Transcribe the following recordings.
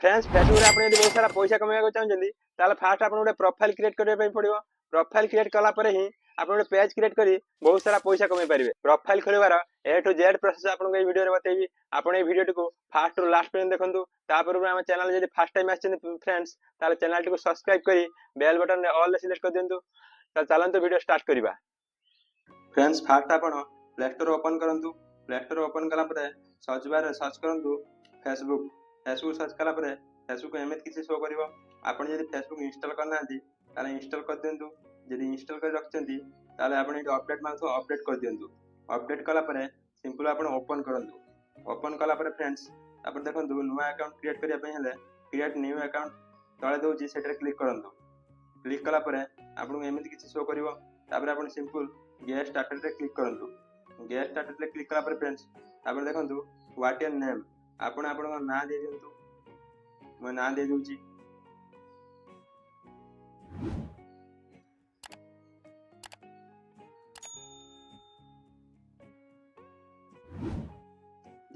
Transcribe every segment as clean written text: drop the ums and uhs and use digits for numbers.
Friends Facebook रे आपण यदि बहुत सारा पैसा कमाइବାକୁ चाहछन्ती ताले फास्ट आपण गोटे प्रोफाइल क्रिएट करबा पई पड़िबो। प्रोफाइल क्रिएट कला परे ही आपण गोटे पेज क्रिएट करी बहुत सारा पैसा कमाई परिबे। प्रोफाइल खोलिबार ए टू जेड प्रोसेस आपण को ए वीडियो रे बतेबी। आपण ए वीडियो को फास्ट टू लास्ट पर्यंत देखंतु। तापर हम चैनल यदि फर्स्ट टाइम आछन फ्रेंड्स ताले चैनल को सब्सक्राइब करी बेल बटन रे ऑल सिलेक्ट कर दियंतु। त चलंतु वीडियो स्टार्ट करिबा। फ्रेंड्स फास्ट आपण प्ले स्टोर ओपन करंतु। प्ले स्टोर ओपन कला परे सर्च बार रे सर्च करंतु फेसबुक। फेसबुक सर्च कला परे फेसबुक एमएच किसी शो करिवो। आपण यदि फेसबुक इंस्टॉल करना आंती ताले इंस्टॉल कर दियंतु। यदि इंस्टॉल कर रखचंती ताले आपण इटे अपडेट मांगतो अपडेट कर दियंतु। अपडेट कला परे सिंपल आपण ओपन करंतु। ओपन कला परे फ्रेंड्स आपण देखंतु नुवा अकाउंट क्रिएट करिया पई हेले क्रिएट न्यू अकाउंट तळे दोची सेटरे क्लिक करंतु। क्लिक कला परे आपण एमएच किसी शो करिवो। तापर आपण सिंपल गेट स्टार्टेड रे क्लिक करंतु। गेट स्टार्टेड रे क्लिक कला परे फ्रेंड्स आपण देखंतु व्हाट योर नेम आपण आपण ना दे दियंतु। मैं ना दे दूची।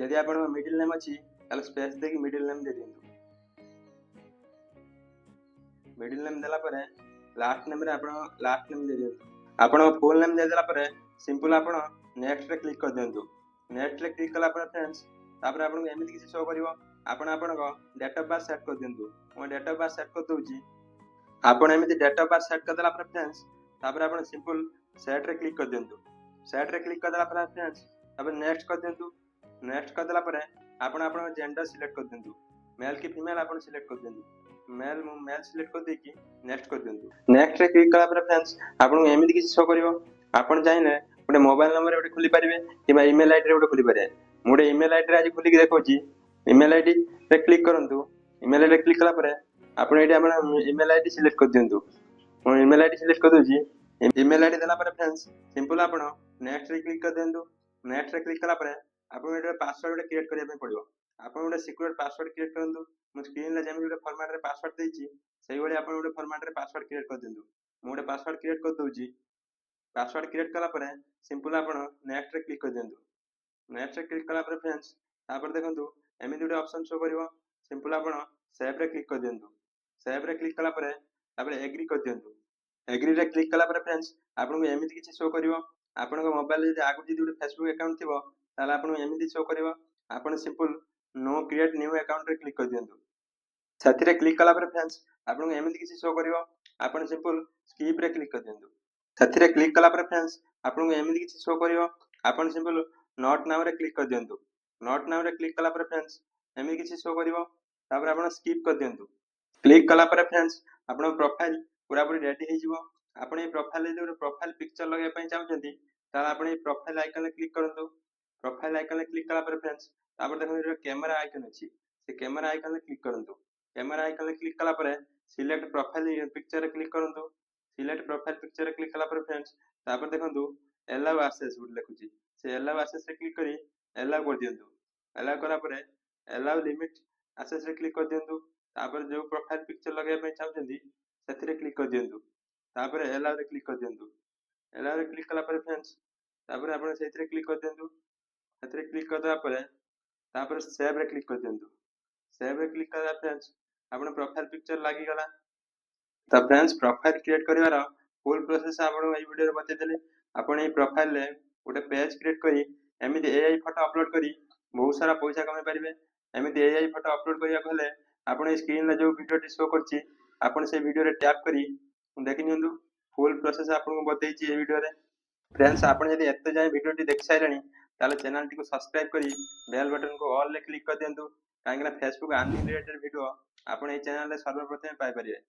यदि आपण मिडिल नेम अछि ताले स्पेस देकी मिडिल नेम दे दियंतु। मिडिल नेम देला परे लास्ट नेम रे आपण लास्ट नेम दे दियंतु। आपण फुल नेम दे देला परे सिंपल आपण नेक्स्ट रे क्लिक कर दियंतु। नेक्स्ट रे क्लिक कला परे फ्रेंड्स तापर आपण एमिति किसी शो करिवो। आपण आपण को डेट ऑफ बर्थ सेट कर दियंतु। मैं डेट ऑफ बर्थ सेट कर दोची। आपण एमिति डेट ऑफ बर्थ सेट कर देला परे फ्रेंड्स तापर आपण सिंपल सेट रे क्लिक कर दियंतु। सेट रे क्लिक कर देला परे फ्रेंड्स तापर नेक्स्ट कर दियंतु। नेक्स्ट कर देला परे आपण आपण जेंडर सिलेक्ट कर दियंतु। मेल की फीमेल आपण सिलेक्ट कर दियंतु। मेल मेल सिलेक्ट कर देकी नेक्स्ट कर दियंतु। नेक्स्ट रे क्लिक कला परे फ्रेंड्स आपण एमिति किसी शो करिवो। आपण चाहिले गोटे मोबाइल नंबर गोटे खुली पारिबे किबा ईमेल आईडी रे गोटे खुली पारे। मोटे ईमेल आईडी रे आज खुली के देखौची। ईमेल आईडी रे क्लिक करंतु। ईमेल आईडी रे क्लिक कला परे आपण एडी आपण ईमेल आईडी सिलेक्ट कर दियंतु। मैं ईमेल आईडी सिलेक्ट कर दोची। ईमेल आईडी देला परे फ्रेंड्स सिंपल आपण नेक्स्ट रे क्लिक कर दियंतु। नेक्स्ट रे क्लिक कला परे आपण एडी पासवर्ड क्रिएट करिया पे पड़िबो। आपण गोटे सिक्योर पासवर्ड क्रिएट करंतु। मु स्क्रीन रे जेमि गोटे फॉर्मेट रे पासवर्ड देइची सेही भली आपण गोटे फॉर्मेट रे पासवर्ड क्रिएट कर दियंतु। मु गोटे पासवर्ड क्रिएट कर दोची। पासवर्ड क्रिएट कला परे सिंपल आपण नेक्स्ट रे क्लिक कर दियंतु। नेक्स्ट रे क्लिक कला परे फ्रेंड्स तापर देखंतु एमिति गोटे ऑप्शन शो करिवो। सिंपल आपण सेव रे क्लिक कर दियंतु। सेव रे क्लिक कला परे तापर एग्री कर दियंतु। एग्री रे क्लिक कला परे फ्रेंड्स आपण एमिति किछि शो करिवो। आपण को मोबाइल रे आगु जदि गोटे फेसबुक अकाउंट थिबो ताले आपण एमिति शो करिवो। आपण simple no create new account रे क्लिक कर दियंतु। साथी रे क्लिक कला परे फ्रेंड्स आपण एमिति किछि शो करिवो। आपण सिंपल स्किप रे क्लिक कर दियंतु। साथी रे क्लिक कला परे फ्रेंड्स आपण एमिति किछि शो करिवो। आपण सिंपल नॉट नाउ रे क्लिक कर दियंतु। नॉट नाउ रे क्लिक कला परे फ्रेंड्स एमिति किछि शो करिवो। तापर आपण स्किप कर दियंतु। क्लिक कला परे फ्रेंड्स आपण प्रोफाइल पूरा पूरी रेडी हे जिवो। आपण ए प्रोफाइल रे जो प्रोफाइल पिक्चर लगे पई चाहछंती ताला आपण ए प्रोफाइल आइकन रे क्लिक करंतु। प्रोफाइल आइकन रे क्लिक कला परे फ्रेंड्स तापर देखो जो कैमरा आइकन अछि से कैमरा आइकन रे क्लिक करंतु। कैमरा आइकन रे क्लिक कला परे सिलेक्ट प्रोफाइल पिक्चर रे क्लिक करंतु। सिलेक्ट प्रोफाइल पिक्चर रे क्लिक कला परे फ्रेंड्स तापर देखंतु अलाउ एक्सेस गुड लिखुची से अलाउ एक्सेस रे क्लिक करी अलाउ कर दियंतु। अलाउ करा परे अलाउ लिमिट एक्सेस रे क्लिक कर दियंतु। तापर जो प्रोफाइल पिक्चर लगे पई चाहछंती सेथि रे क्लिक कर दियंतु। तापर अलाउ रे क्लिक कर दियंतु। अलाउ रे क्लिक कला परे फ्रेंड्स तापर आपण सेथि रे क्लिक कर दियंतु। सेथि रे क्लिक कर दला परे तापर सेव रे क्लिक कर दियंतु। सेव रे क्लिक करा फ्रेंड्स आपण प्रोफाइल पिक्चर लागी गला। त फ्रेंड्स प्रोफाइल क्रिएट करिवार फुल प्रोसेस आपण एई वीडियो रे बते देले। आपण ए प्रोफाइल रे गोटे पेज क्रिएट करी एमिति एआई फोटो अपलोड करी बहुत सारा पैसा कमाई परिबे। एमिति एआई फोटो अपलोड करिया कहले आपण ए स्क्रीन रे जो वीडियो टी शो करछि आपण से वीडियो रे टैप करी देखि नियंतु। फुल प्रोसेस आपण को बतेइछि ए वीडियो रे। फ्रेंड्स आपण यदि एते जाय वीडियो टी देख साइलनी ताले चैनल टी को सब्सक्राइब करी बेल बटन को ऑल रे क्लिक कर दियंतु। काहेकि ना फेसबुक अर्निंग रिलेटेड वीडियो आपण ए चैनल रे सर्वप्रथम पाई परिबे।